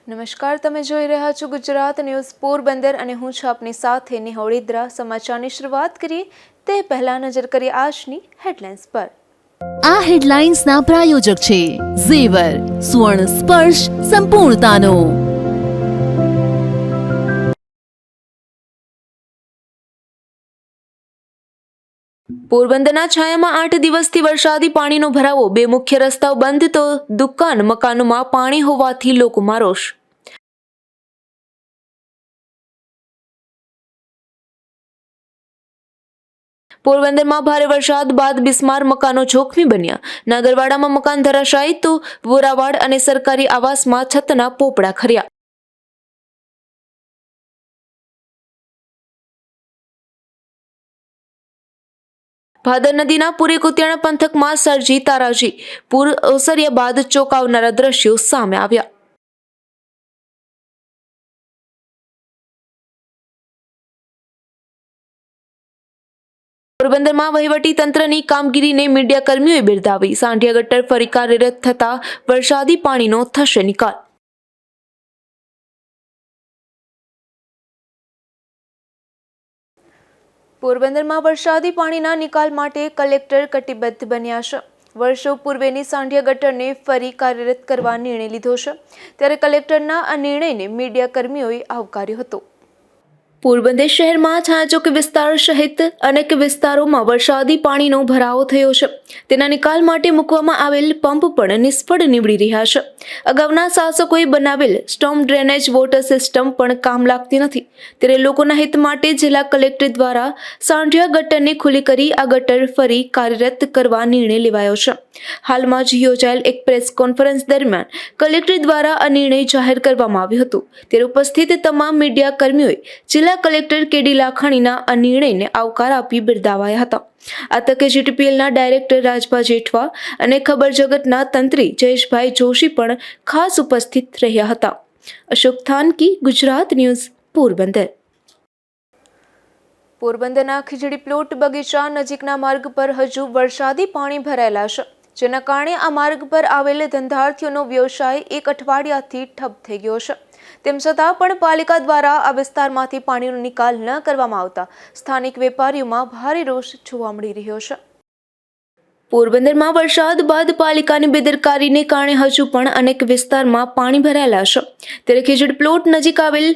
નમસ્કાર, તમે જોઈ રહ્યા છો ગુજરાત ન્યૂઝ પોરબંદર અને હું છું આપની સાથે નિહોળીદ્રા. સમાચારની શરૂઆત કરીએ તે પહેલા નજર કરીએ આજની હેડલાઇન્સ પર. આ હેડલાઇન્સના પ્રાયોજક છે ઝેવર, સુવર્ણ સ્પર્શ સંપૂર્ણતાનો. પોરબંદરના છાયામાં 8 દિવસથી વરસાદી પાણીનો ભરાવો. 2 મુખ્ય રસ્તાઓ બંધ તો દુકાન મકાનોમાં પાણી હોવાથી લોકોમાં રોષ. પોરબંદરમાં ભારે વરસાદ બાદ બિસ્માર મકાનો જોખમી બન્યા. નાગરવાડામાં મકાન ધરાશાયી તો વોરાવાડ અને સરકારી આવાસમાં છતના પોપડા ખર્યા. ભાદર નદીના પૂરે કુતિયાણા પંથકમાં સર્જી તારાજી. પૂર ઓસર્યા બાદ ચોંકાવનારા દ્રશ્યો સામે આવ્યા. પોરબંદરમાં વહીવટી તંત્રની કામગીરીને મીડિયા કર્મીઓએ બિરદાવી. સાંઢિયા ગટર ફરી કાર્યરત થતા વરસાદી પાણીનો થશે નિકાલ. પોરબંદરમાં વરસાદી પાણીના નિકાલ માટે કલેક્ટર કટિબદ્ધ બન્યા છે. વર્ષો પૂર્વેની સાંઢિયા ગટરને ફરી કાર્યરત કરવા નિર્ણય લીધો છે, ત્યારે કલેક્ટરના આ નિર્ણયને મીડિયા કર્મીઓએ આવકાર્યો હતો. પોરબંદર શહેરમાં છાયાચોકી વિસ્તાર સહિત અનેક વિસ્તારોમાં વરસાદી પાણીનો ભરાવો થયો છે. તેના નિકાલ માટે મૂકવામાં આવેલ પંપ પણ નિષ્ફળ નીવડી રહ્યા છે. અગાઉના શાસકોએ બનાવેલ સ્ટોમ ડ્રેનેજ વોટર સિસ્ટમ પણ કામ લાગતી નથી, ત્યારે લોકોના હિત માટે જિલ્લા કલેક્ટર દ્વારા સાંઢિયા ગટરને ખુલ્લી કરી આ ગટર ફરી કાર્યરત કરવા નિર્ણય લેવાયો છે. હાલમાં જ યોજાયેલ એક પ્રેસ કોન્ફરન્સ દરમિયાન કલેક્ટર દ્વારા આ નિર્ણય જાહેર કરવામાં આવ્યો હતો, ત્યારે ઉપસ્થિત તમામ મીડિયા કર્મીઓએ જિલ્લા કલેક્ટર કેડી લાખાણીના આ નિર્ણયને આવકાર આપી બિરદાવ્યા હતા. આ તકે જીટીપીએલના ડાયરેક્ટર રાજભા જેઠવા અને ખબર જગતના તંત્રી જયેશભાઈ જોશી પણ ખાસ ઉપસ્થિત રહ્યા હતા. અશોક થાનકી, ગુજરાત ન્યૂઝ, પોરબંદર. પોરબંદરના ખીજડી પ્લોટ બગીચા નજીકના માર્ગ પર હજુ વરસાદી પાણી ભરાયેલા છે, જેના કારણે આ માર્ગ પર આવેલ ધંધાર્થીઓનો વ્યવસાય એક અઠવાડિયાથી ઠપ થઈ ગયો છે. તેમ છતાં પણ પાલિકા દ્વારા આ વિસ્તારમાંથી પાણીનો નિકાલ ન કરવામાં આવતા સ્થાનિક વેપારીઓમાં ભારે રોષ જોવા મળી રહ્યો છે. પોરબંદરમાં વરસાદ બાદ પાલિકાની બેદરકારીને કારણે હજુ પણ અનેક વિસ્તારમાં પાણી ભરાયેલા છે, ત્યારે ખીજડ પ્લોટ નજીક આવેલ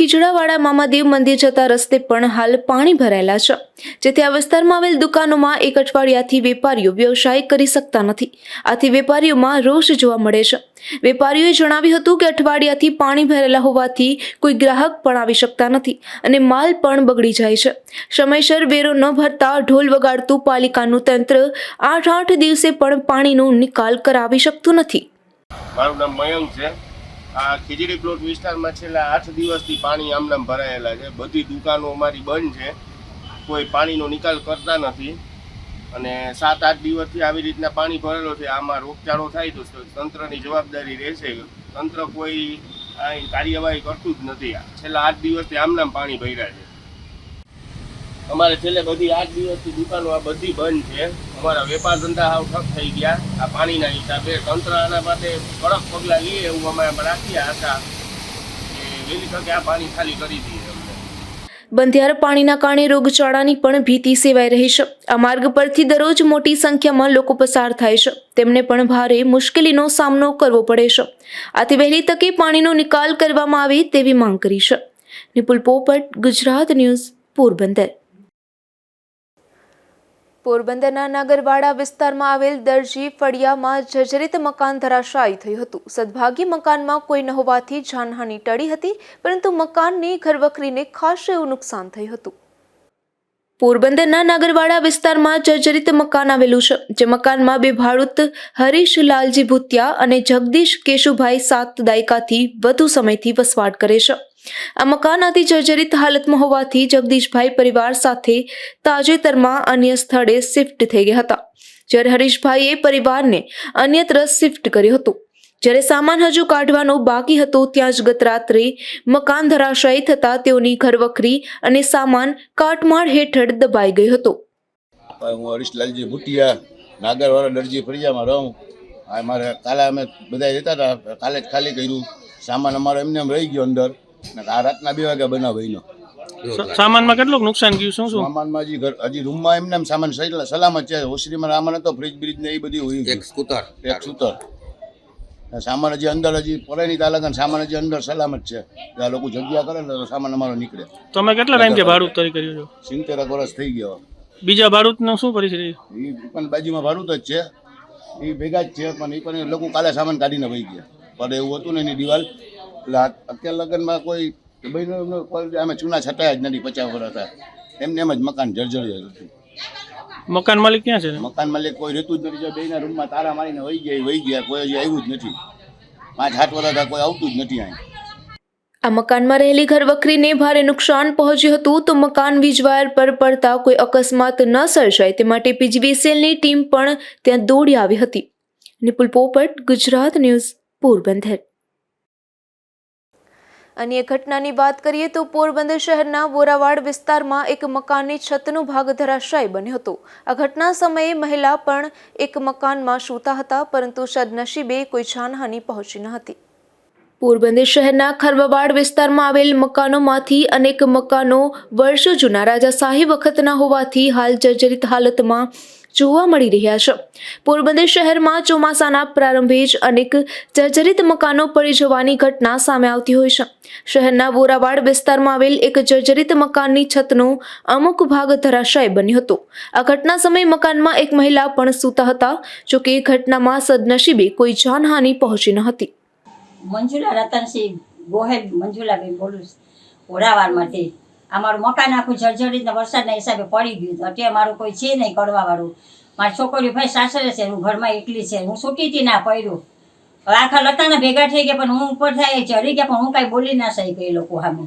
ખીજડાવાડા મામાદેવ મંદિર જતા રસ્તે પણ હાલ પાણી ભરાયેલા છે, જેથી આ વિસ્તારમાં આવેલ દુકાનોમાં એક અઠવાડિયાથી વેપારીઓ વ્યવસાય કરી શકતા નથી. આથી વેપારીઓમાં રોષ જોવા મળે છે. વેપારીઓએ જણાવ્યું હતું કે અઠવાડિયાથી પાણી ભરેલા હોવાથી કોઈ ગ્રાહક પણ આવી શકતા નથી અને માલ પણ બગડી જાય છે. સમયસર વેરો ન ભરતા ઢોલ વગાડતું પાલિકાનું તંત્ર 8 દિવસે પણ પાણીનો નિકાલ કરાવી શકતું નથી. મારું નામ મયંક છે. આ ખીજડી પ્લોટ વિસ્તારમાં છેલ્લા 8 દિવસથી પાણી આમનામ ભરાયેલા છે. બધી દુકાનો અમારી બંધ છે, કોઈ પાણીનો નિકાલ કરતા નથી અને 7-8 દિવસથી આવી રીતના પાણી ભરેલો છે. આમાં રોગચાળો થાય તો તંત્રની જવાબદારી રહેશે. તંત્ર કોઈ કાર્યવાહી કરતું જ નથી. છેલ્લા 8 દિવસથી આમનામ પાણી ભર્યા છે. અમારે છેલ્લે બધી 8 દિવસથી દુકાનો આ બધી બંધ છે. અમારા વેપાર ધંધા હાવ ઠપ થઈ ગયા આ પાણીના હિસાબે. તંત્ર આના માટે કડક પગલાં લઈએ એવું અમે રાખીએ આશા કે વહેલી તકે આ પાણી ખાલી કરી દઈએ. બંધિયાર પાણીના કારણે રોગચાળાની પણ ભીતિ સેવાઈ રહી છે. આ માર્ગ પરથી દરરોજ મોટી સંખ્યામાં લોકો પસાર થાય છે, તેમને પણ ભારે મુશ્કેલીનો સામનો કરવો પડે છે. આથી વહેલી તકે પાણીનો નિકાલ કરવામાં આવે તેવી માંગ કરી છે. નિપુલ પોપટ, ગુજરાત ન્યૂઝ, પોરબંદર. પોરબંદરના નાગરવાડા વિસ્તારમાં આવેલ દરજી ફળિયામાં જર્જરિત મકાન ધરાશાયી થયું હતું. સદભાગી મકાનમાં કોઈ ન હોવાથી જાનહાનિ ટળી હતી, પરંતુ મકાનની ઘરવખરીને ખાસ એવું નુકસાન થયું હતું. પોરબંદરના નાગરવાડા વિસ્તારમાં જર્જરિત મકાન આવેલું છે, જે મકાનમાં બે ભાડૂત હરીશ લાલજી ભૂતિયા અને જગદીશ કેશુભાઈ 7 દાયકાથી વધુ સમયથી વસવાટ કરે છે. આ મકાન અતિ જર્જરિત હાલતમાં હોવાથી જગદીશભાઈ પરિવાર સાથે તાજેતરમાં અન્ય સ્થળે શિફ્ટ થઈ ગયા હતા, જ્યારે હરીશભાઈએ પરિવારને અન્યત્ર શિફ્ટ કર્યો હતો. જ્યારે સામાન હજુ કાઢવાનો બાકી હતો ત્યાં જ ગત રાત્રે મકાન ધરાશાયી થતા તેઓની ઘરવખરી અને સામાન કાટમાળ હેઠળ દબાઈ ગયો હતો. હું હરીશ લાલજી ભૂટિયા નાગરવાડા દરજી ફળિયામાં રહું. મારે કાલે અમે બધા રહેતા હતા, કાલે જ ખાલી કર્યું. સામાન અમારો એમને એમ રહી ગયો અંદર ને આ રાતના 2 વાગ્યા બનાવ બન્યો. સામાનમાં કેટલુંક નુકસાન ગયું? શું શું? સામાનમાં હજી રૂમમાં એમને એમ સામાન સલામત છે. ઓસરીમાં સામાન હતો, ફ્રીજ બ્રિજ ને એ બધી હોય. એક સ્કૂટર. સામાન હજી અંદર પરેની તાલુકા સામાન હજી અંદર સલામત છે. આ લોકો જગ્યા કરે ને તો સામાન અમારો નીકળે. તમે કેટલા ટાઈમ થી ભાડુત તરી કર્યું છો? 70 વર્ષ થઈ ગયો. બીજા ભાડુતનું શું પરિસ્થિતિ? એ પણ બાજુમાં ભાડુત જ છે, એ ભેગા જ છે, પણ એ પણ લોકો કાલે સામાન કાઢીને વહી ગયા. પણ એવું હતું ને એની દિવાલ એટલે અત્યાર લગ્નમાં કોઈ અમે ચૂના છટાયા જ નથી. 50 વર્ષ હતા એમને એમ જ મકાન જર્જરિત હતું. મકાન માલિક ક્યાં છે? મકાન માલિક કોઈ રહેતું જ નથી. બેના રૂમમાં તારા મારીને વહી ગયા. કોઈ હજી આવ્યું જ નથી. 5-8 વર્ષ કોઈ આવતું જ નથી અહીં. આ મકાનમાં રહેલી ઘરવખરીને ભારે નુકસાન પહોંચ્યું હતું તો મકાન વીજવાયર પર પડતા કોઈ અકસ્માત ન સર્જાય તે માટે પીજીવીસીએલની ટીમ પણ ત્યાં દોડી આવી હતી. નિપુલ પોપટ, ગુજરાત ન્યૂઝ, પોરબંદર. અન્ય ઘટનાની વાત કરીએ તો પોરબંદર શહેરના વોરાવાડ વિસ્તારમાં એક મકાનની છતનો ભાગ ધરાશાયી બન્યો હતો. આ ઘટના સમયે મહિલા પણ એક મકાનમાં સૂતા હતા, પરંતુ સદનસીબે કોઈ જાનહાનિ પહોંચી ન હતી. પોરબંદર શહેરના ખરવાવાડ વિસ્તારમાં આવેલ મકાનોમાંથી અનેક મકાનો વર્ષો જૂના રાજાશાહી વખતના હોવાથી હાલ જર્જરિત હાલતમાં જોવા મળી રહ્યા છે. પોરબંદર શહેરમાં ચોમાસાના પ્રારંભે જ અનેક જર્જરિત મકાનો પડી જવાની ઘટના સામે આવતી હોય છે. શહેરના વોરાવાડ વિસ્તારમાં આવેલ એક જર્જરિત મકાનની છતનો અમુક ભાગ ધરાશાયી બન્યો હતો. આ ઘટના સમયે મકાનમાં એક મહિલા પણ સૂતા હતા. જોકે ઘટનામાં સદનસીબે કોઈ જાનહાનિ પહોંચી ન હતી. મંજુલા રતનસિંહ ગોહેલ, મંજુલાબેન બોલું છું ઓરાવાડમાંથી. અમારું મકાન આખું જર્જરિત વરસાદના હિસાબે પડી ગયું હતું. અત્યારે મારું કોઈ છે નહીં કરવાવાળું. મારી છોકરીઓ ભાઈ સાસરે છે, હું ઘરમાં એકલી છે. હું છૂટીથી ના પડ્યું. હવે આખા લતાના ભેગા થઈ ગયા, પણ હું ઉપર થાય ચડી ગયા, પણ હું કાંઈ બોલી ના શકી એ લોકો સામે.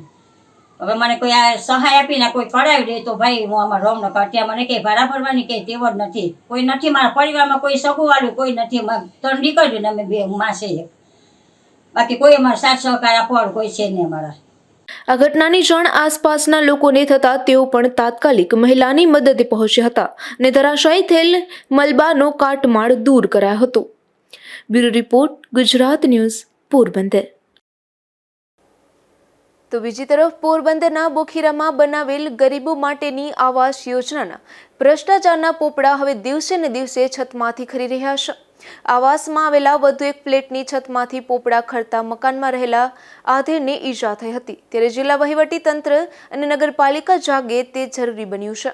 હવે મને કોઈ આ સહાય આપીને કોઈ કરાવી દે તો ભાઈ હું આમાં રમ ન અત્યારે મને કંઈ ભાડા ભરવાની કંઈ તેવ જ નથી. કોઈ નથી મારા પરિવારમાં, કોઈ સગુવાળું કોઈ નથી. ત્રણ નીકળ્યું ને અમે 2 માસે એક. બાકી કોઈ અમારા સાથ સહકાર આપવાળું કોઈ છે નહીં અમારા. આ ઘટનાની જાણ આસપાસના લોકોને થતા તેઓ પણ તાત્કાલિક મહિલાની મદદે પહોંચ્યા હતા અને ધરાશાયી થયેલ મલબાનો કાટમાળ દૂર કરાયો હતો. Bureau report, Gujarat news, Porbandar. તો બીજી તરફ પોરબંદરના બોખીરામાં બનાવેલ ગરીબો માટેની આવાસ યોજનાના ભ્રષ્ટાચારના પોપડા હવે દિવસે ને દિવસે છતમાંથી ખરી રહ્યા છે. આવાસમાં આવેલા વધુ એક ફ્લેટની છતમાંથી પોપડા ખરતા મકાનમાં રહેલા આધેડને ઈજા થઈ હતી. ત્યારે જિલ્લા વહીવટી તંત્ર અને નગરપાલિકા જાગે તે જરૂરી બન્યું છે.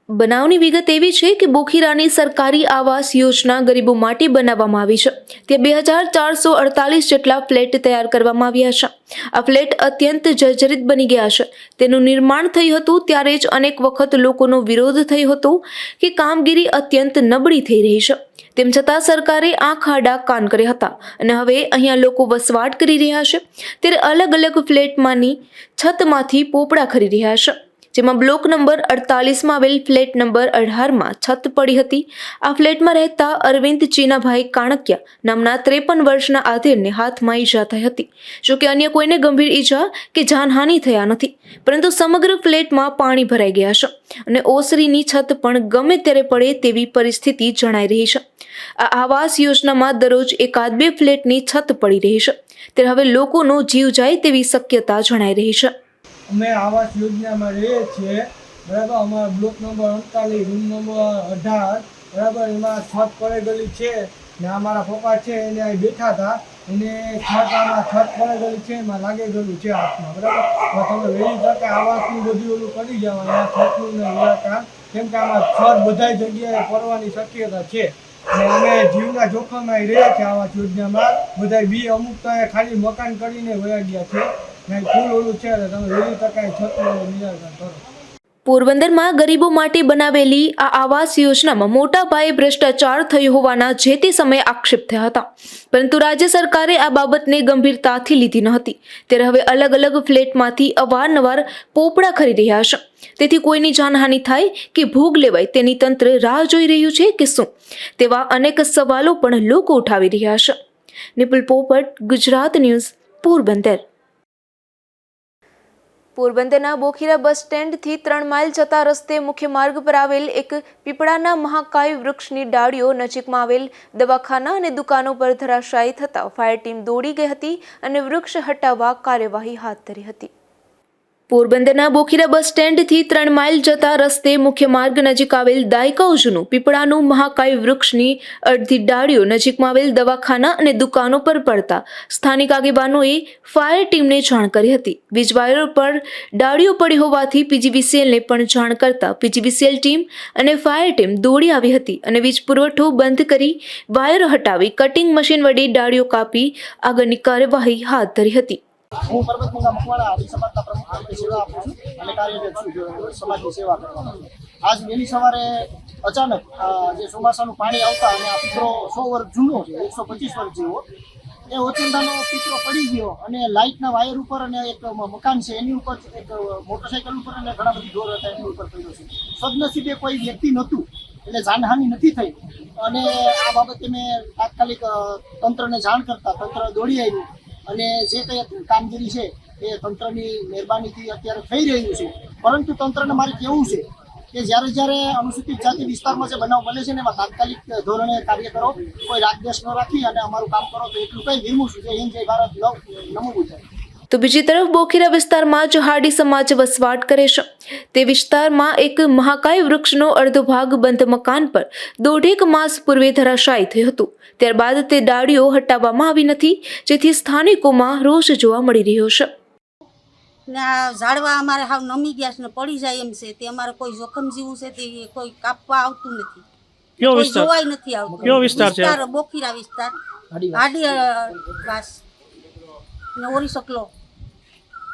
બનાવની વિગત એવી છે કે બોખીરાની સરકારી આવાસ યોજના ગરીબો માટે બનાવવામાં આવી છે. ત્યાં 2448 જેટલા ફ્લેટ તૈયાર કરવામાં આવ્યા છે. આ ફ્લેટ અત્યંત જર્જરિત બની ગયા છે. તેનું નિર્માણ થયું હતું ત્યારે જ અનેક વખત લોકોનો વિરોધ થયો હતો કે કામગીરી અત્યંત નબળી થઈ રહી છે. તેમ છતાં સરકારે આંખ આડા કાન કર્યા હતા અને હવે અહીંયા લોકો વસવાટ કરી રહ્યા છે. ત્યારે અલગ અલગ ફ્લેટમાંની છતમાંથી પોપડા ખરી રહ્યા છે. જેમાં બ્લોક નંબર 48માં આવેલ ફ્લેટ નંબર 18માં છત પડી હતી. આ ફ્લેટમાં રહેતા અરવિંદ ચીનાભાઈ કાણકિયા નામના 53 વર્ષના આધેડને હાથમાં ઈજા થઈ હતી. જોકે અન્ય કોઈને ગંભીર ઈજા કે જાનહાનિ થયા નથી, પરંતુ સમગ્ર ફ્લેટમાં પાણી ભરાઈ ગયા છે અને ઓસરીની છત પણ ગમે ત્યારે પડે તેવી પરિસ્થિતિ જણાઈ રહી છે. આ આવાસ યોજનામાં દરરોજ 1-2 ફ્લેટની છત પડી રહી છે. ત્યારે હવે લોકોનો જીવ જાય તેવી શક્યતા જણાઈ રહી છે. અમે આવાસ યોજનામાં રહીએ છીએ, બરાબર. અમારા બ્લોક નંબર 38, રૂમ નંબર 18, બરાબર. એમાં છત પડેલી છે ને અમારા પપ્પા છે એને અહીં બેઠા હતા. એને છત પડેલી છે, એમાં લાગી ગયેલું છે હાથમાં, બરાબર. તમે વહેલી તકે આવાસનું બધું ઓલું કરી જાવ અહીંયા છતનું ને નિરાકરણ, કેમ કે આમાં છત બધા જગ્યાએ પડવાની શક્યતા છે. અને અમે જીવના જોખમમાં રહીએ છીએ આવાસ યોજનામાં. બધા બી અમુક તો ખાલી મકાન કરીને વયા ગયા છે. પોરબંદરમાં ગરીબો માટે બનાવેલી આ આવાસ યોજનામાં મોટા પાયે ભ્રષ્ટાચાર થયો હોવાના જે તે સમયે આક્ષેપ થયા હતા, પરંતુ રાજ્ય સરકારે આ બાબતને ગંભીરતાથી લીધી ન હતી. ત્યારે હવે અલગ અલગ ફ્લેટમાંથી અવારનવાર પોપડા ખરી રહ્યા છે. તેથી કોઈની જાનહાનિ થાય કે ભોગ લેવાય તેની તંત્ર રાહ જોઈ રહ્યું છે કે શું, તેવા અનેક સવાલો પણ લોકો ઉઠાવી રહ્યા છે. નિપુલ પોપટ, ગુજરાત ન્યૂઝ, પોરબંદર. પોરબંદરના બોખીરા બસ સ્ટેન્ડથી 3 માઇલ જતા રસ્તે મુખ્ય માર્ગ પર આવેલ એક પીપળાના મહાકાય વૃક્ષની ડાળીઓ નજીકમાં આવેલ દવાખાના અને દુકાનો પર ધરાશાયી થતા ફાયર ટીમ દોડી ગઈ હતી અને વૃક્ષ હટાવવા કાર્યવાહી હાથ ધરી હતી. પોરબંદરના બોખીરા બસ સ્ટેન્ડથી 3 માઇલ જતા રસ્તે મુખ્ય માર્ગ નજીક આવેલ દાયકાઓ જૂનું પીપળાનું મહાકાય વૃક્ષની અડધી ડાળીઓ નજીકમાં આવેલ દવાખાના અને દુકાનો પર પડતા સ્થાનિક આગેવાનોએ ફાયર ટીમને જાણ કરી હતી. વીજ વાયરો પર ડાળીઓ પડી હોવાથી પીજીવીસીએલને પણ જાણ કરતા પીજીવીસીએલ ટીમ અને ફાયર ટીમ દોડી આવી હતી અને વીજ પુરવઠો બંધ કરી વાયરો હટાવી કટિંગ મશીન વડે ડાળીઓ કાપી આગળની કાર્યવાહી હાથ ધરી હતી. હું પરબતગંગા મકવાણા આદિ સમાજના પ્રમુખ તરીકે સેવા આપું છું અને કાર્યરત છું સમાજની સેવા કરવા માટે. આજ વહેલી સવારે અચાનક જે ચોમાસાનું પાણી આવતા અને આ પીપળો 100 વર્ષ જૂનો છે, 125 વર્ષ જેવો, એ ઓચિંતાનો પીપળો પડી ગયો અને લાઇટના વાયર ઉપર અને એક મકાન છે એની ઉપર, એક મોટરસાઇકલ ઉપર અને ઘણા બધી ઢોર હતા એની ઉપર પડ્યો છે. સદનસીબે કોઈ વ્યક્તિ નહોતું એટલે જાનહાનિ નથી થઈ અને આ બાબતે મેં તાત્કાલિક તંત્રને જાણ કરતા તંત્ર દોડી આવ્યું અને જે કંઈ કામગીરી છે એ તંત્રની મહેરબાનીથી અત્યારે થઈ રહ્યું છે. પરંતુ તંત્રને મારે કહેવું છે કે જ્યારે અનુસૂચિત જાતિ વિસ્તારમાં જે બનાવ બને છે ને એમાં તાત્કાલિક ધોરણે કાર્ય કરો, કોઈ રાગદ્વેષ ન રાખી અને અમારું કામ કરો. તો એટલું કંઈ વિરમું છું. જય હિન્દ, જય ભારત, નમો બુદ્ધાય. તો બીજી તરફ બોખીરા વિસ્તારમાં જ હાડી સમાજ વસવાટ કરે છે. તે વિસ્તારમાં એક મહાકાય વૃક્ષનો અડધો ભાગ બંધ મકાન પર 1.5 માસ પૂર્વે ધરાશાયી થયું હતું. ત્યારબાદ તે ડાળીઓ હટાવવામાં આવી નથી, જેથી સ્થાનિકોમાં રોષ જોવા મળી રહ્યો છે. ને આ ઝાડવા અમારે હાવ નમી ગયા છે ને પડી જાય એમ છે. તે અમારે કોઈ જોખમ જીવું છે તે કોઈ કાપવા આવતું નથી, કયો કોઈ વિસ્તાર? જોવાય નથી આવતું. કયો વિસ્તાર છે? બોખીરા વિસ્તાર, હાડીવાસ ને ઓરી શકલો.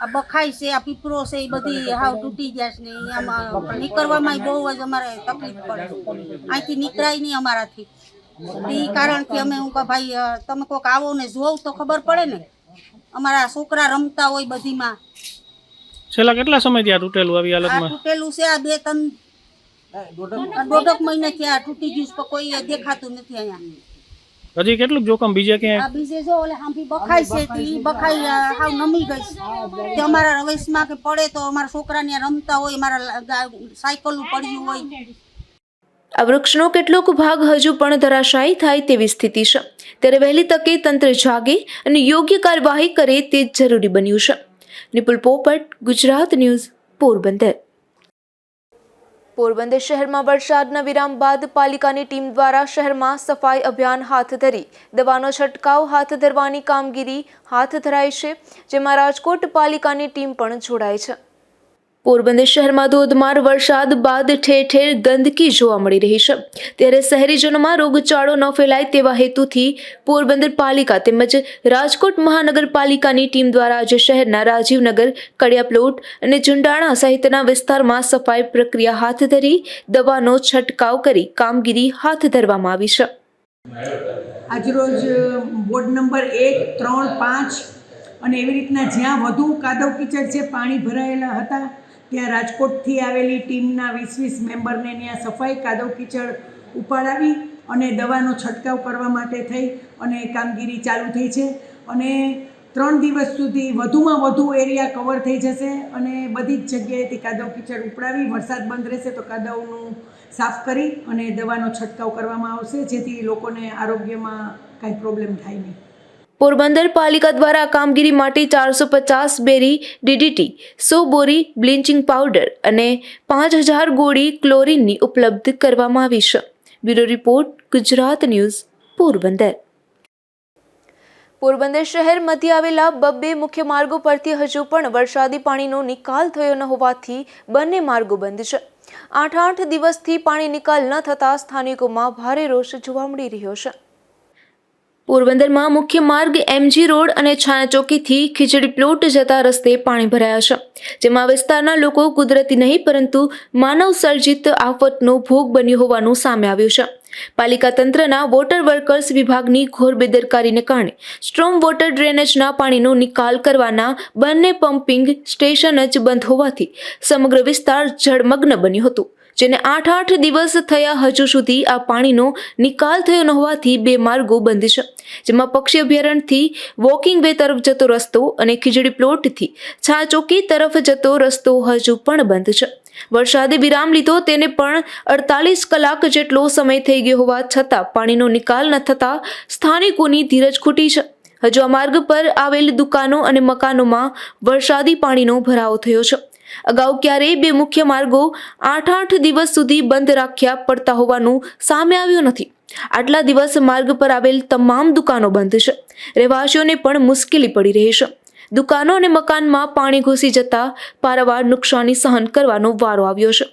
આ બખાઈ છે, આ પીપળો છે, એ બધી હાવ તૂટી ગયા છે ને આમાં નીકળવામાં બહુ જ અમારે તકલીફ પડે. અહીંથી નીકળાય નહીં અમારાથી. એ કારણથી અમે હું કહું ભાઈ તમે કોઈક આવો ને જોવ તો ખબર પડે ને. અમારા છોકરા રમતા હોય બધીમાં. છેલ્લા કેટલા સમયથી આ તૂટેલું આવી આ હાલતમાં? તૂટેલું છે આ 2-3 મહિનાથી આ તૂટી ગયું છે, કોઈ દેખાતું નથી અહીંયા. હજી કેટલું જોખમ બીજે ક્યાંય? આ બીજે જો ઓલે હાંભી બખાઈ છે તે ઈ બખાઈ હાવ નમી ગઈ છે. તે અમારા રવેશમાં કે પડે તો અમારા છોકરાને રમતા હોય, મારા સાયકલ પડ્યું હોય. આ વૃક્ષનો કેટલોક ભાગ હજુ પણ ધરાશાયી થાય તેવી સ્થિતિ છે. ત્યારે વહેલી તકે તંત્ર જાગે અને યોગ્ય કાર્યવાહી કરે તે જરૂરી બન્યું છે. નિપુલ પોપટ, ગુજરાત ન્યૂઝ, પોરબંદર. પોરબંદર શહેરમાં વરસાદના વિરામ બાદ પાલિકાની ટીમ દ્વારા શહેરમાં સફાઈ અભિયાન હાથ ધરી દવાનો છંટકાવ હાથ ધરવાની કામગીરી હાથ ધરાઈ છે, જેમાં રાજકોટ પાલિકાની ટીમ પણ જોડાઈ છે. પોરબંદર શહેરમાં ધોધમાર વરસાદ બાદ ઠેર ઠેર ગંદકી જોવા મળી રહી છે. ત્યારે શહેરીજનોમાં રોગચાળો ન ફેલાય તેવા હેતુથી પોરબંદર પાલિકા તેમજ રાજકોટ મહાનગરપાલિકાની ટીમ દ્વારા આજે શહેરના રાજીવનગર, કડિયાપ્લોટ અને ઝુંડાણા સહિતના વિસ્તારમાં સફાઈ પ્રક્રિયા હાથ ધરી દવાનો છંટકાવ કરી કામગીરી હાથ ધરવામાં આવી છે. આજરોજ વોર્ડ નંબર 1, 3, 5 અને એવી રીતના જ્યાં વધુ કાદવ કીચડ છે, પાણી ભરાયેલા હતા, ત્યાં રાજકોટથી આવેલી ટીમના 20 મેમ્બરને ત્યાં સફાઈ કાદવ કીચડ ઉપાડાવી અને દવાનો છંટકાવ કરવા માટે થઈ અને કામગીરી ચાલુ થઈ છે. અને 3 દિવસ સુધી વધુમાં વધુ એરિયા કવર થઈ જશે અને બધી જ જગ્યાએથી કાદવ કીચડ ઉપડાવી, વરસાદ બંધ રહેશે તો કાદવનું સાફ કરી અને દવાનો છંટકાવ કરવામાં આવશે, જેથી લોકોને આરોગ્યમાં કાંઈ પ્રોબ્લેમ થાય નહીં. પોરબંદર પાલિકા દ્વારા આ કામગીરી માટે 450 બેરી DDT, 100 બોરી બ્લીચિંગ પાવડર અને 5000 ગોળી ક્લોરીનની ઉપલબ્ધ કરવામાં આવી છે. Bureau report, Gujarat news, Porbandar. Porbandar શહેર મધ્ય આવેલા 2 મુખ્ય માર્ગો પરથી હજુ પણ વરસાદી પાણીનો નિકાલ થયો ન હોવાથી બંને માર્ગો બંધ છે. 8 દિવસથી પાણી નિકાલ ન થતા સ્થાનિકોમાં ભારે રોષ જોવા મળી રહ્યો છે. પોરબંદરમાં મુખ્ય માર્ગ MG રોડ અને છાયા ચોકીથી ખીજડી પ્લોટ જતા રસ્તે પાણી ભરાયા છે, જેમાં વિસ્તારના લોકો કુદરતી નહીં પરંતુ માનવ સર્જિત આફતનો ભોગ બન્યો હોવાનું સામે આવ્યું છે. પાલિકા તંત્રના વોટર વર્કર્સ વિભાગની ઘોર બેદરકારીને કારણે સ્ટ્રોમ વોટર ડ્રેનેજના પાણીનો નિકાલ કરવાના બંને પમ્પિંગ સ્ટેશન જ બંધ હોવાથી સમગ્ર વિસ્તાર જળમગ્ન બન્યું હતું, જેને 8 દિવસ થયા હજુ સુધી આ પાણીનો નિકાલ થયો ન હોવાથી 2 માર્ગો બંધ છે. જેમાં પક્ષી અભયારણ્યથી વોકિંગ વે તરફ જતો રસ્તો અને ખીજડી પ્લોટથી છાચોકી તરફ જતો રસ્તો હજુ પણ બંધ છે. વરસાદે વિરામ લીધો તેને પણ 48 કલાક જેટલો સમય થઈ ગયો હોવા છતાં પાણીનો નિકાલ ન થતા સ્થાનિકોની ધીરજ ખૂટી છે. હજુ આ માર્ગ પર આવેલ દુકાનો અને મકાનોમાં વરસાદી પાણીનો ભરાવો થયો છે. અગાઉ ક્યારેય બે મુખ્ય માર્ગો 8 દિવસ સુધી બંધ રાખ્યા પડતા હોવાનું સામે આવ્યું નથી. આટલા દિવસ માર્ગ પર આવેલ તમામ દુકાનો બંધ છે. રહેવાસીઓને પણ મુશ્કેલી પડી રહી છે. દુકાનો અને મકાનમાં પાણી ઘૂસી જતા પારાવાર નુકસાની સહન કરવાનો વારો આવ્યો છે,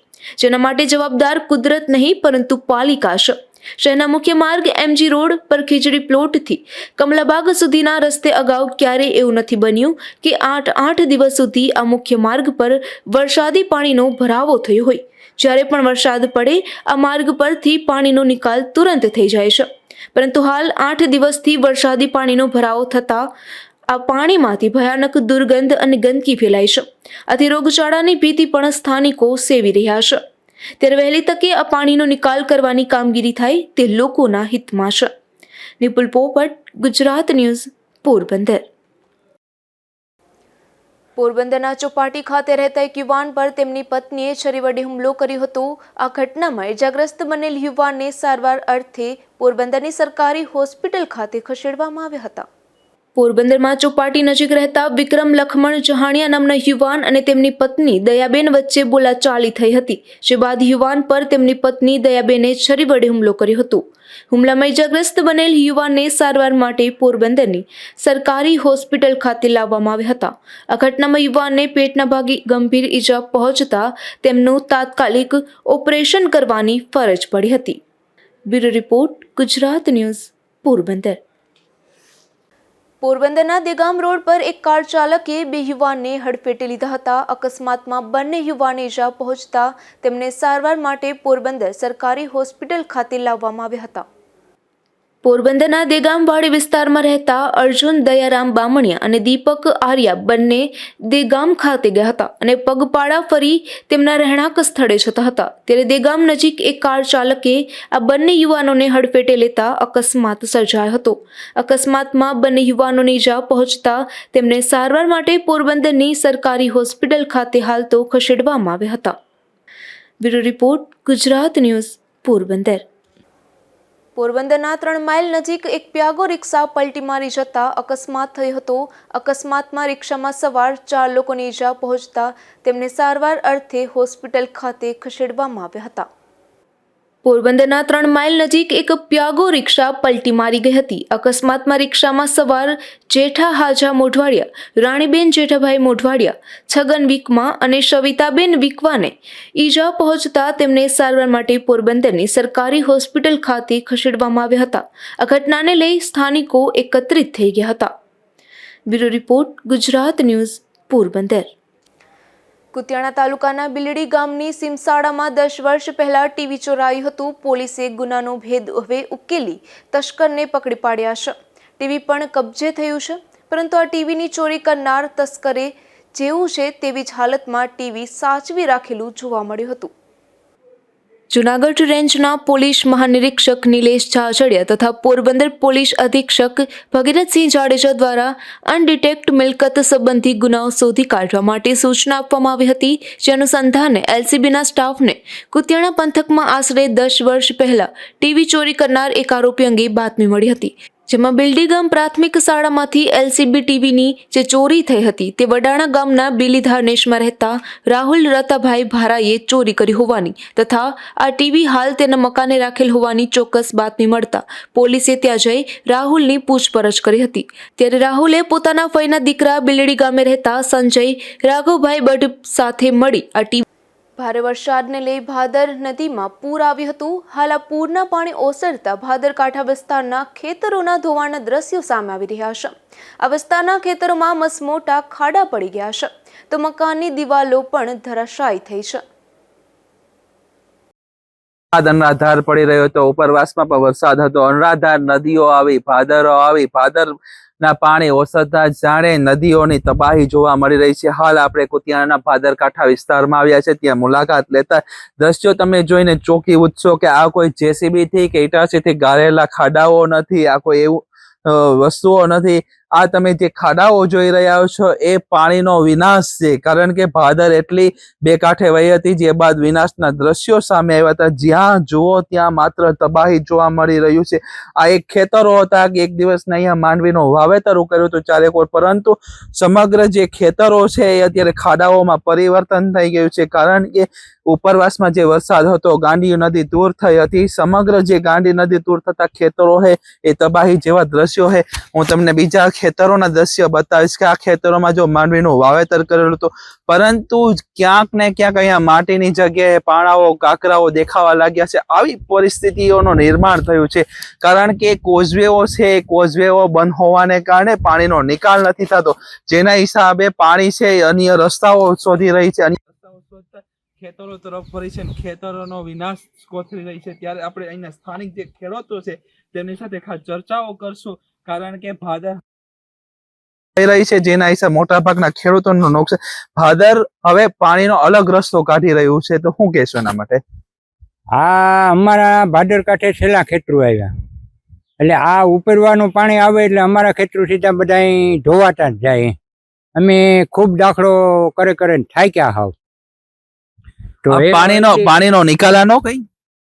જેના માટે જવાબદાર કુદરત નહીં પરંતુ પાલિકા છે. શહેરના મુખ્ય માર્ગ MG રોડ પર ખીજડી પ્લોટથી કમલાબાગ સુધીના રસ્તે અગાઉ ક્યારેય એવું નથી બન્યું કે 8 દિવસ સુધી આ મુખ્ય માર્ગ પર વરસાદી પાણીનો ભરાવો થયો હોય. જ્યારે પણ વરસાદ પડે આ માર્ગ પરથી પાણીનો નિકાલ તુરંત થઈ જાય છે, પરંતુ હાલ 8 દિવસથી વરસાદી પાણીનો ભરાવો થતા આ પાણીમાંથી ભયાનક દુર્ગંધ અને ગંદકી ફેલાય છે. આથી રોગચાળાની ભીતિ પણ સ્થાનિકો સેવી રહ્યા છે. ત્યારે વહેલી તકે આ પાણીનો નિકાલ કરવાની કામગીરી થાય તે લોકોના હિતમાં છે. નિપુલ પોપટ, ગુજરાત ન્યૂઝ, પોરબંદર. પોરબંદરના ચોપાટી ખાતે રહેતા એક યુવાન પર તેમની પત્નીએ છરી વડે હુમલો કર્યો હતો. આ ઘટનામાં ઇજાગ્રસ્ત બનેલ યુવાનને સારવાર અર્થે પોરબંદરની સરકારી હોસ્પિટલ ખાતે ખસેડવામાં આવ્યા હતા. પોરબંદરમાં ચોપાટી નજીક રહેતા વિક્રમ લખમણ જહાણિયા નામના યુવાન અને તેમની પત્ની દયાબેન વચ્ચે બોલાચાલી થઈ હતી, જે બાદ યુવાન પર તેમની પત્ની દયાબેને છરી વડે હુમલો કર્યો હતો. હુમલામાં ઇજાગ્રસ્ત બનેલ યુવાનને સારવાર માટે પોરબંદરની સરકારી હોસ્પિટલ ખાતે લાવવામાં આવ્યા હતા. આ ઘટનામાં યુવાનને પેટના ભાગે ગંભીર ઈજા પહોંચતા તેમનું તાત્કાલિક ઓપરેશન કરવાની ફરજ પડી હતી. Bureau report, Gujarat news, Porbandar. પોરબંદરના દેગામ રોડ પર એક કાર ચાલકે બે યુવાનને હડફેટે લીધા હતા. અકસ્માતમાં બંને યુવાનને ઈજા પહોંચતા તેમને સારવાર માટે પોરબંદર સરકારી હોસ્પિટલ ખાતે લાવવામાં આવ્યા હતા. પોરબંદરના દેગામવાડી વિસ્તારમાં રહેતા અર્જુન દયારામ બામણિયા અને દીપક આર્યા બંને દેગામ ખાતે ગયા હતા અને પગપાળા ફરી તેમના રહેણાંક સ્થળે જતા હતા. ત્યારે દેગામ નજીક એક કાર ચાલકે આ બંને યુવાનોને હડફેટે લેતા અકસ્માત સર્જાયો હતો. અકસ્માતમાં બંને યુવાનોને ઈજા પહોંચતા તેમને સારવાર માટે પોરબંદરની સરકારી હોસ્પિટલ ખાતે હાલ તો ખસેડવામાં આવ્યા હતા. Bureau report, Gujarat news, Porbandar. પોરબંદરના 3 માઇલ નજીક એક પ્યાગો રિક્ષા પલટી મારી જતા અકસ્માત થયો હતો. અકસ્માતમાં રિક્ષામાં સવાર 4 લોકોને ઈજા પહોંચતા તેમને સારવાર અર્થે હોસ્પિટલ ખાતે ખસેડવામાં આવ્યા હતા. પોરબંદરના 3 માઇલ નજીક એક પ્યાગો રિક્ષા પલટી મારી ગઈ હતી. અકસ્માતમાં રિક્ષામાં સવાર જેઠા હાજા મોઢવાડિયા, રાણીબેન જેઠાભાઈ મોઢવાડિયા, છગન વિકમા અને સવિતાબેન વિકવાને ઈજા પહોંચતા તેમને સારવાર માટે પોરબંદરની સરકારી હોસ્પિટલ ખાતે ખસેડવામાં આવ્યા હતા. આ ઘટનાને લઈ સ્થાનિકો એકત્રિત થઈ ગયા હતા. Bureau report, Gujarat news, Porbandar. Kutiyana તાલુકાના બિલડી ગામની સીમસાડામાં 10 વર્ષ પહેલા ટીવી ચોરાયું હતું. પોલીસે ગુનાનો ભેદ હવે ઉકેલી તસ્કરને પકડી પાડ્યા છે. ટીવી પણ કબજે થયું છે, પરંતુ આ ટીવીની ચોરી કરનાર તસ્કરે જેવું છે તેવી જ હાલતમાં ટીવી સાચવી રાખેલું જોવા મળ્યું હતું. જૂનાગઢ રેન્જના પોલીસ મહાનિરીક્ષક નિલેશ ઝાઝડિયા તથા પોરબંદર પોલીસ અધિક્ષક ભગીરથસિંહ જાડેજા દ્વારા અનડિટેક્ટ મિલકત સંબંધી ગુનાઓ શોધી કાઢવા માટે સૂચના આપવામાં આવી હતી. જે અનુસંધાને LCBના સ્ટાફને કુતિયાણા પંથકમાં આશરે 10 વર્ષ પહેલા ટીવી ચોરી કરનાર એક આરોપી અંગે બાતમી મળી હતી, જેમાં બિલડીગામ પ્રાથમિક શાળામાંથી LCB ટીવીની જે ચોરી થઈ હતી તે વડાણા ગામના બીલીધારનેશમાં રહેતા રાહુલ રતાભાઈ ભારાએ ચોરી કરી હોવાની તથા આ ટીવી હાલ તેના મકાને રાખેલ હોવાની ચોક્કસ બાતમી મળતા પોલીસે ત્યાં જઈ રાહુલની પૂછપરછ કરી હતી. ત્યારે રાહુલે પોતાના ફઈના દીકરા બિલડી ગામે રહેતા સંજય રાઘવભાઈ બઢ સાથે મળી આ ટીવી. ભારે વરસાદને લઈ ભાદર નદીમાં પૂર આવ્યું હતું. હાલ આ પૂરના પાણી ઓસરતા ભાદર કાંઠા વિસ્તારના ખેતરોના ધોવાણના દ્રશ્યો સામે આવી રહ્યા છે. આ વિસ્તારના ખેતરોમાં મસમોટા ખાડા પડી ગયા છે, તો મકાનની દિવાલો પણ ધરાશાયી થઈ છે. અનરાધાર પડી રહ્યો હતો. ઉપરવાસમાં પણ વરસાદ હતો. અનરાધાર નદીઓ આવી, ભાદરો આવી, ભાદર ના પાણી ઓસરતા જાણે નદીઓની તબાહી જોવા મળી રહી છે. હાલ આપણે કુતિયાણાના ભાદરકાંઠા વિસ્તારમાં આવ્યા છે. ત્યાં મુલાકાત લેતા દ્રશ્યો તમે જોઈને ચોંકી ઉઠશો કે આ કોઈ JCB થી કે ઇટાચીથી ગાળેલા ખાડાઓ નથી, આ કોઈ એવું વસ્તુઓ નથી. આ તમે જે ખાડાઓ જોઈ રહ્યા છો એ પાણીનો વિનાશ છે, કારણ કે ભાદર એટલી બે કાંઠે વહી હતી, જે બાદ વિનાશના દ્રશ્યો સામે આવ્યા હતા. જ્યાં જુઓ ત્યાં માત્ર તબાહી જોવા મળી રહ્યું છે. આ એક ખેતરો હતા કે એક દિવસના અહીંયા માંડવીનું વાવેતર કર્યું હતું ચારેકોર, પરંતુ સમગ્ર જે ખેતરો છે એ અત્યારે ખાડાઓમાં પરિવર્તન થઈ ગયું છે, કારણ કે ઉપરવાસમાં જે વરસાદ હતો, ગાંડી નદી દૂર થઈ હતી. સમગ્ર જે ગાંડી નદી દૂર થતા ખેતરો છે એ તબાહી જેવા દ્રશ્યો છે. હું તમને બીજા ખેતરોના દ્રશ્ય બતાવીશ કે આ ખેતરોમાં જો માંડવીનું વાવેતર કરેલું હતું, પરંતુ ક્યાંક ને ક્યાંક અહીંયા માટીની જગ્યાએ પાણાઓ, કાંકરાઓ દેખાવા લાગ્યા છે. આવી પરિસ્થિતિઓનું નિર્માણ થયું છે, કારણ કે કોઝવેઓ છે, કોઝવેઓ બંધ હોવાને કારણે પાણીનો નિકાલ નથી થતો, જેના હિસાબે પાણી છે અન્ય રસ્તાઓ શોધી રહી છે, અન્ય રસ્તાઓ શોધતા ખેતરો તરફ ફરી છે, ખેતરોનો વિનાશ કોથળી રહી છે. ત્યારે આપણે અહીંના સ્થાનિક જે ખેડૂતો છે તેમની સાથે ખાસ ચર્ચાઓ કરશું, કારણ કે ભાદર થઈ રહી છે, જેના હિસાબે મોટા ભાગના ખેડૂતોનું નુકસાન. ભાદર હવે પાણીનો અલગ રસ્તો કાઢી રહ્યું છે, તો શું કહેશો એના માટે? આ અમારા ભાદર કાંઠે છેલ્લા ખેતરો આવ્યા, એટલે આ ઉપરવાનું પાણી આવે એટલે અમારા ખેતરો સીધા બધા ધોવાતા જ જાય. અમે ખૂબ દાખલો કરે થાક્યા હાવ. તો પાણીનો નિકાલ આનો કઈ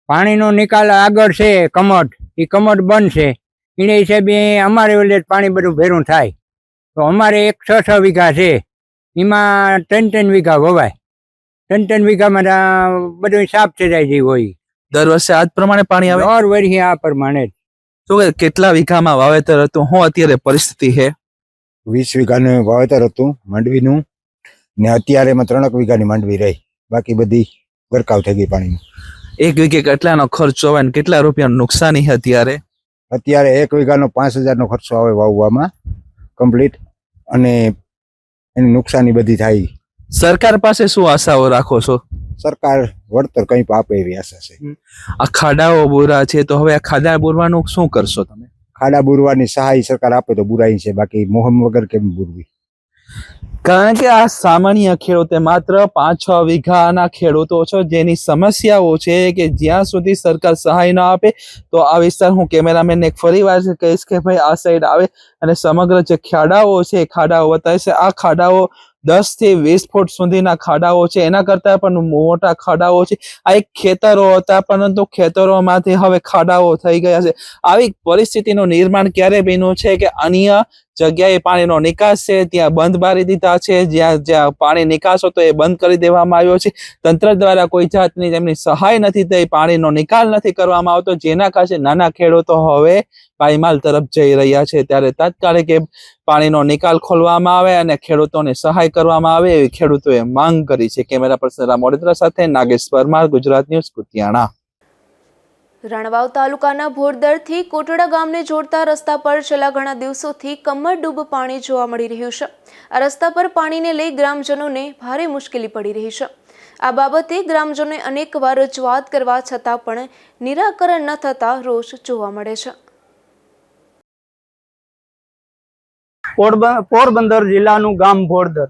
પાણીનો નિકાલ આગળ છે કમોડ, એ કમોડ બંધ છે, એને હિસાબે અમારે ઓલે પાણી બધું ભેરું થાય. તો અમારે 6 વીઘા છે, એમાં 3 વીઘા વવાય. 3 વીઘામાં બધું સાફ થઈ જાય જેવું હોય. દર વર્ષે આ પ્રમાણે પાણી આવે? દર વર્ષે આ પ્રમાણે જ. શું કેટલા વીઘામાં વાવેતર હતું? શું અત્યારે પરિસ્થિતિ છે? 20 વીઘાનું વાવેતર હતું માંડવીનું, ને અત્યારે 3 વીઘાની માંડવી રહી, બાકી બધી ગરકાવ થઈ ગઈ પાણીમાં. 1 વીઘે કેટલાનો ખર્ચો આવે ને કેટલા રૂપિયાનું નુકસાની છે અત્યારે? અત્યારે 1 વીઘાનો 5000નો ખર્ચો આવે વાવવામાં કમ્પ્લીટ, અને એની નુકસાની બધી થાય. સરકાર પાસે શું આશાઓ રાખો છો? સરકાર વળતર કંઈ આપે એવી આશા છે. આ ખાડાઓ બુરા છે, તો હવે આ ખાડા બુરવાનું શું કરશો તમે? ખાડા બુરવાની સહાય સરકાર આપે તો બુરાઈ છે, બાકી મોહમ વગર કેમ બુરવી? કારણ કે આ સામાન્ય ખેડૂતે માત્ર 5-6 વીઘાના ખેડૂતો છો, જેની સમસ્યાઓ છે કે જ્યાં સુધી સરકાર સહાય ન આપે તો આ વિસ્તાર, હું કેમેરામેનને ફરી વાર કહીશ કે ભાઈ આ સાઈડ આવે અને સમગ્ર જે ખાડાઓ છે ખાડાઓ બતાવે છે. આ ખાડાઓ 10 થી 20 ફૂટ સુધીના ખાડાઓ છે, એના કરતા પણ મોટા ખાડાઓ છે. આ એક ખેતરો હતા, પરંતુ ખેતરોમાંથી હવે ખાડાઓ થઈ ગયા છે. આવી પરિસ્થિતિનું નિર્માણ ક્યારે બન્યું છે કે અન્ય જગ્યાએ પાણીનો નિકાસ છે ત્યાં બંધ બારી દીધા છે, જ્યાં પાણી નિકાસ હતો એ બંધ કરી દેવામાં આવ્યો છે. તંત્ર દ્વારા કોઈ જાતની તેમની સહાય નથી થઈ, પાણીનો નિકાલ નથી કરવામાં આવતો, જેના કારણે નાના ખેડૂતો હવે પાયમાલ તરફ જઈ રહ્યા છે. ત્યારે તાત્કાલિક પાણીનો નિકાલ ખોલવામાં આવે અને ખેડૂતોને સહાય કરવામાં આવે એવી ખેડૂતોએ માંગ કરી છે. કેમેરા પર્સન રામ મોડેદરા સાથે નાગેશ પરમાર, ગુજરાત ન્યૂઝ, કુતિયાણા. રાણાવાવ તાલુકાના ભોરદરથી કોટડા ગામને જોડતા રસ્તા પર છેલ્લા ઘણા દિવસોથી કમરડૂબ પાણી જોવા મળી રહ્યું છે. આ રસ્તા પર પાણીને લઈ ગ્રામજનોને ભારે મુશ્કેલી પડી રહી છે. આ બાબતે ગ્રામજનોએ અનેકવાર રજૂઆત કરવા છતાં પણ નિરાકરણ ન થતા રોષ જોવા મળે છે. પોરબંદર જિલ્લાનું ગામ ભોરદર,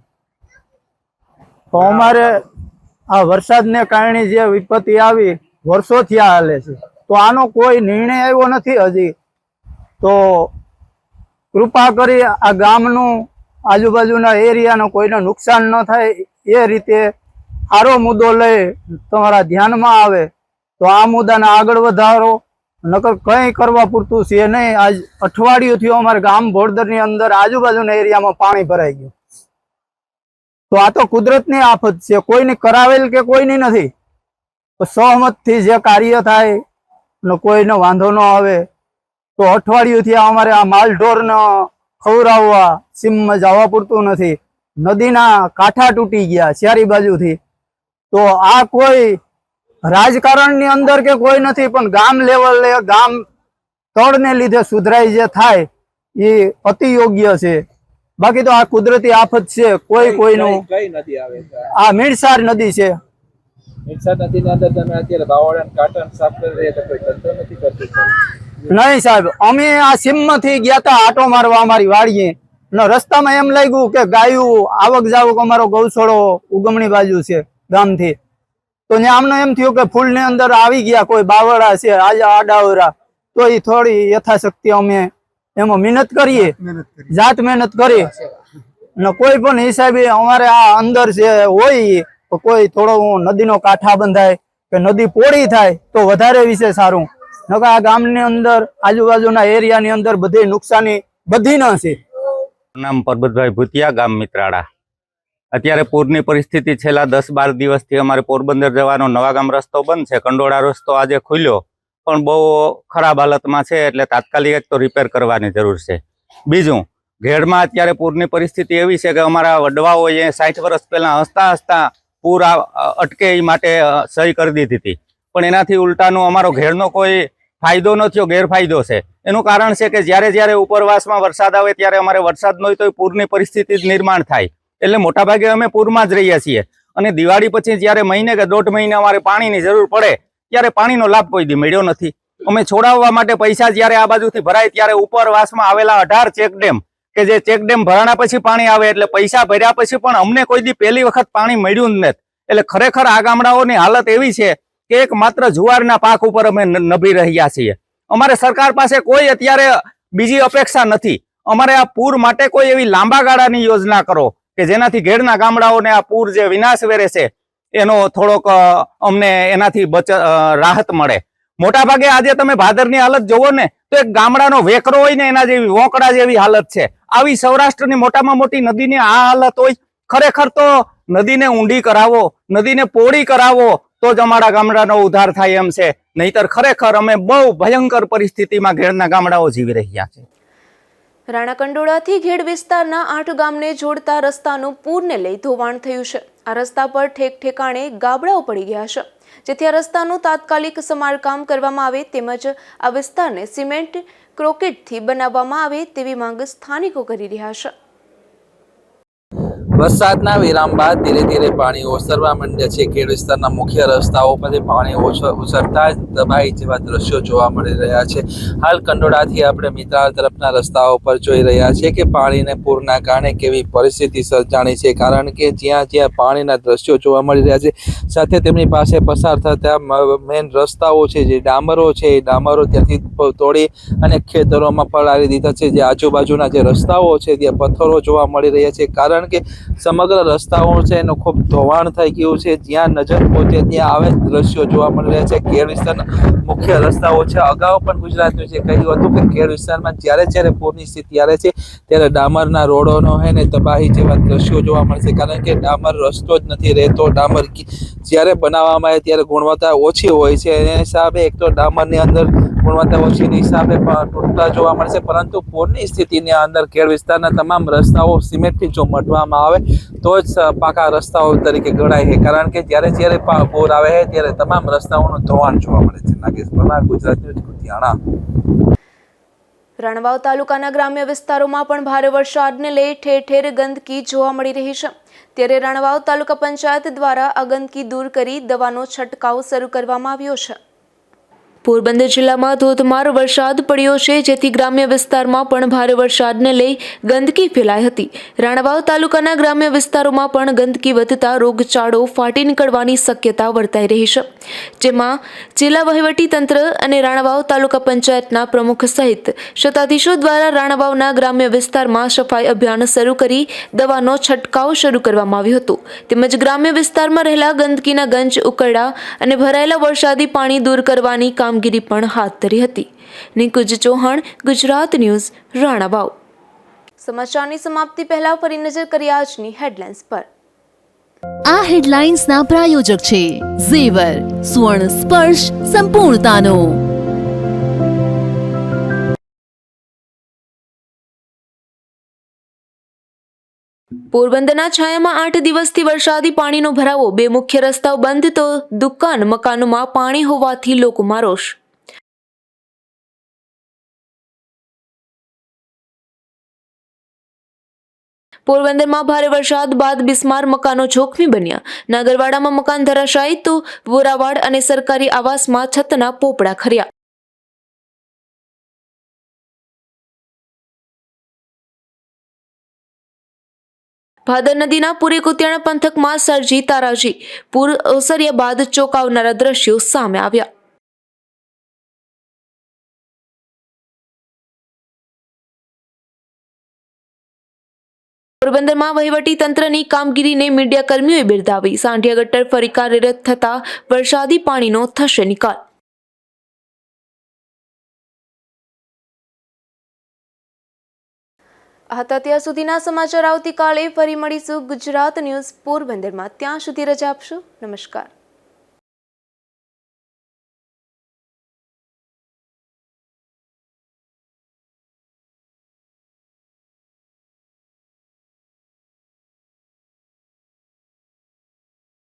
તો અમારે આ વરસાદને કારણે જે વિપત્તિ આવી વર્ષોથી આ હાલે છે, તો આનો કોઈ નિર્ણય આવ્યો નથી હજી. તો કૃપા કરી આ ગામનું, આજુબાજુના એરિયાનું કોઈને નુકસાન ન થાય એ રીતે સારો મુદ્દો લઈ તમારા ધ્યાનમાં આવે તો આ મુદ્દાને આગળ વધારો. નકર કંઈ કરવા પૂરતું છે નહીં. આજ અઠવાડિયું થયું અમારે ગામ ભોરદરની અંદર આજુબાજુના એરિયામાં પાણી ભરાઈ ગયું. તો આ તો કુદરતની આફત છે, કોઈને કરાવેલ કે કોઈની નથી. સહમતથી જે કાર્ય થાય ને કોઈને વાંધો ન આવે. તો અઠવાડિયુંથી અમારે આ માલઢોરને ખવડાવવા સીમમાં જવા પૂરતું નથી. નદીના કાંઠા તૂટી ગયા ચારી બાજુથી. તો આ કોઈ રાજકારણની અંદર કે કોઈ નથી, પણ ગામ લેવલે, ગામ તળને લીધે સુધરાઈ જે થાય એ અતિ યોગ્ય છે. બાકી તો આ કુદરતી આફત છે. કોઈનું આ મીરસાર નદી છે. નહીં સાહેબ, અમે આ સીમમાંથી ગયા તા આટો મારવા અમારી વાડીએ, ને રસ્તામાં એમ લાગ્યું કે ગાયું આવક જાવક, અમારો ગૌશાળો ઉગમણી બાજુ છે ગામથી, તો ત્યાં અમને એમ થયું કે ફૂલની અંદર આવી ગયા કોઈ બાવળા છે, આડા આડાવરા. તો એ થોડી યથાશક્તિ અમે એમાં મહેનત કરીએ, જાત મહેનત કરીએ અને કોઈ પણ હિસાબે અમારે આ અંદર છે હોય તો કોઈ થોડો નદીનો કાંઠા બંધાય કે નદી પોળી થાય તો વધારે વિશે સારું. નકર આ ગામની અંદર આજુબાજુના એરિયાની અંદર બધી નુકસાની બધી ન છે. નામ પરબતભાઈ ભૂતિયા, ગામ મિત્રાળા. અત્યારે પૂરની પરિસ્થિતિ છેલ્લા 10-12 દિવસથી અમારે પોરબંદર જવાનો નવાગામ રસ્તો બંધ છે. કંડોળા રસ્તો આજે ખુલ્યો પણ બહુ ખરાબ હાલતમાં છે, એટલે તાત્કાલિક એક તો રિપેર કરવાની જરૂર છે. બીજું, ઘેડમાં અત્યારે પૂરની પરિસ્થિતિ એવી છે કે અમારા વડવાઓએ 60 વર્ષ પહેલા હસતા હસતા પૂર અટકે એ માટે સહી કરી દીધી હતી, પણ એનાથી ઉલટાનું અમારો ઘેડનો કોઈ ફાયદો ન થયો, ગેરફાયદો છે. એનું કારણ છે કે જ્યારે ઉપરવાસમાં વરસાદ આવે ત્યારે અમારે વરસાદ ન હોય તો પૂરની પરિસ્થિતિ જ નિર્માણ થાય, એટલે મોટાભાગે અમે પૂરમાં જ રહીએ છીએ. અને દિવાળી પછી જ્યારે મહિને કે 1.5 મહિને અમારે પાણીની જરૂર પડે ત્યારે પાણીનો લાભ કોઈ દી મળ્યો નથી. અમે છોડાવવા માટે પૈસા જ્યારે આ બાજુથી ભરાય ત્યારે ઉપરવાસમાં આવેલા 18 ચેકડેમ કે જે ચેકડેમ ભરાણા પછી પાણી આવે, એટલે પૈસા ભર્યા પછી પણ અમને કોઈ દી પહેલી વખત પાણી મળ્યું જ નથી. એટલે ખરેખર આ ગામડાઓની હાલત એવી છે કે એક માત્ર જુવારના પાક ઉપર અમે નભી રહ્યા છીએ. અમારે સરકાર પાસે કોઈ અત્યારે બીજી અપેક્ષા નથી. અમારે આ પૂર માટે કોઈ એવી લાંબા ગાળાની યોજના કરો કે જેનાથી ઘેડના ગામડાઓને આ પૂર જે વિનાશ વેરે છે એનો થોડોક અમને એનાથી રાહત મળે. મોટાભાગે આજે તમે ભાદરની હાલત જોવો ને તો એક ગામડાનો વેકરો હોય ને એના જેવી વોંકડા જેવી હાલત છે. આવી સૌરાષ્ટ્રની મોટામાં મોટી નદીની આ હાલત હોય. ખરેખર તો નદીને ઊંડી કરાવો, નદીને પોળી કરાવો તો જ અમારા ગામડાનો ઉદ્ધાર થાય એમ છે. નહીતર ખરેખર અમે બહુ ભયંકર પરિસ્થિતિમાં ઘેડના ગામડાઓ જીવી રહ્યા છે. રાણાકંડોળાથી ઘેડ વિસ્તારના 8 ગામને જોડતા રસ્તાનું પૂરને લઈ ધોવાણ થયું છે. આ રસ્તા પર ઠેક ઠેકાણે ગાબડાઓ પડી ગયા છે, જેથી આ રસ્તાનું તાત્કાલિક સમારકામ કરવામાં આવે તેમજ આ વિસ્તારને સિમેન્ટ ક્રોકેટથી બનાવવામાં આવે તેવી માંગ સ્થાનિકો કરી રહ્યા છે. વરસાદના વિરામ બાદ ધીરે ધીરે પાણી ઓસરવા માંડ્યા છે. ખેડ વિસ્તારના મુખ્ય રસ્તાઓ પરથી પાણી ઓસરતા જ તબાહી જેવા દ્રશ્યો જોવા મળી રહ્યા છે. હાલ કંડોળાથી આપણે મિત્રાળ તરફના રસ્તાઓ પર જોઈ રહ્યા છીએ કે પાણીને પૂરના કારણે કેવી પરિસ્થિતિ સર્જાણી છે, કારણ કે જ્યાં પાણીના દ્રશ્યો જોવા મળી રહ્યા છે સાથે તેમની પાસે પસાર થતા મેન રસ્તાઓ છે, જે ડામરો છે, એ ડામરો ત્યાંથી તોડી અને ખેતરોમાં પડાવી દીધા છે. જે આજુબાજુના જે રસ્તાઓ છે ત્યાં પથ્થરો જોવા મળી રહ્યા છે, કારણ કે સમગ્ર રસ્તાઓ છે એનું ખૂબ ધોવાણ થઈ ગયું છે. જ્યાં નજર પહોંચે ત્યાં આવે દ્રશ્યો જોવા મળી રહ્યા છે. ખેડ વિસ્તારના મુખ્ય રસ્તાઓ છે. અગાઉ પણ ગુજરાત ન્યૂઝે કહ્યું હતું કે ખેડ વિસ્તારમાં જ્યારે પૂરની સ્થિતિ આવે છે ત્યારે ડામરના રોડોનો હે ને તબાહી જેવા દ્રશ્યો જોવા મળશે, કારણ કે ડામર રસ્તો જ નથી રહેતો. ડામર જ્યારે બનાવવામાં આવે ત્યારે ગુણવત્તા ઓછી હોય છે, એના હિસાબે એક તો ડામરની અંદર ગુણવત્તા ઓછીની હિસાબે પણ તૂટતા જોવા મળશે. પરંતુ પૂરની સ્થિતિની અંદર ખેડ વિસ્તારના તમામ રસ્તાઓ સિમેન્ટથી જો મઢવામાં આવે તો જ પાકા રસ્તાઓ તરીકે ગણાય છે, કારણ કે જ્યારે પૂર આવે છે ત્યારે તમામ રસ્તાઓનું ધોવાણ જોવા મળે છે. નાગેશ પરમાર, ગુજરાત ન્યૂઝ, કુતિયાણા. રાણાવાવ તાલુકાના ગ્રામ્ય વિસ્તારોમાં પણ ભારે વરસાદને લઈ ઠેર ઠેર ગંદકી જોવા મળી રહી છે. ત્યારે રાણાવાવ તાલુકા પંચાયત દ્વારા આ ગંદકી દૂર કરી દવાનો છંટકાવ શરૂ કરવામાં આવ્યો છે. પોરબંદર જિલ્લામાં ધોધમાર વરસાદ પડ્યો છે, જેથી ગ્રામ્ય વિસ્તારમાં પણ ભારે વરસાદને લઈ ગંદકી ફેલાઈ હતી. રાણાવાવ તાલુકાના ગ્રામ્ય વિસ્તારોમાં પણ ગંદકી વધતા રોગચાળો ફાટી નીકળવાની શક્યતા વર્તાઈ રહી છે, જેમાં જિલ્લા વહીવટી તંત્ર અને રાણાવાવ તાલુકા પંચાયતના પ્રમુખ સહિત સત્તાધીશો દ્વારા રાણાવાવના ગ્રામ્ય વિસ્તારમાં સફાઈ અભિયાન શરૂ કરી દવાનો છંટકાવ શરૂ કરવામાં આવ્યો હતો. તેમજ ગ્રામ્ય વિસ્તારમાં રહેલા ગંદકીના ગંજ ઉકરડા અને ભરાયેલા વરસાદી પાણી દૂર કરવાની કામગીરી પણ હાથ ધરી હતી. નિકુંજ ચૌહાણ, ગુજરાત ન્યૂઝ, રાણાવાવ. સમાચારની સમાપ્તિ પહેલા ફરી નજર કરીએ આજની હેડલાઇન્સ પર. આ હેડલાઇન્સના પ્રાયોજક છે ઝેવર, સુવર્ણ સ્પર્શ સંપૂર્ણતાનો. પોરબંદરના છાયામાં 8 દિવસથી વરસાદી પાણીનો ભરાવો, 2 મુખ્ય રસ્તાઓ બંધ તો દુકાન મકાનોમાં પાણી હોવાથી લોકોમાં રોષ. પોરબંદરમાં ભારે વરસાદ બાદ બિસ્માર મકાનો જોખમી બન્યા. નાગરવાડામાં મકાન ધરાશાયી તો વોરાવાડ અને સરકારી આવાસમાં છતના પોપડા ખર્યા. ભાદર નદીના પૂરે કુતિયાણા પંથકમાં સર્જી તારાજી. પૂર ઓસર્યા બાદ ચોંકાવનારા દ્રશ્યો સામે આવ્યા. પોરબંદરમાં વહીવટી તંત્રની કામગીરીને મીડિયા કર્મીઓએ બિરદાવી. સાંઢિયા ગટર ફરી કાર્યરત થતા વરસાદી પાણીનો થશે નિકાલ. આ હતા અત્યાર સુધીના સમાચાર. આવતીકાલે ફરી મળીશું ગુજરાત ન્યૂઝ પોરબંદરમાં. ત્યાં સુધી રજા આપશો. નમસ્કાર.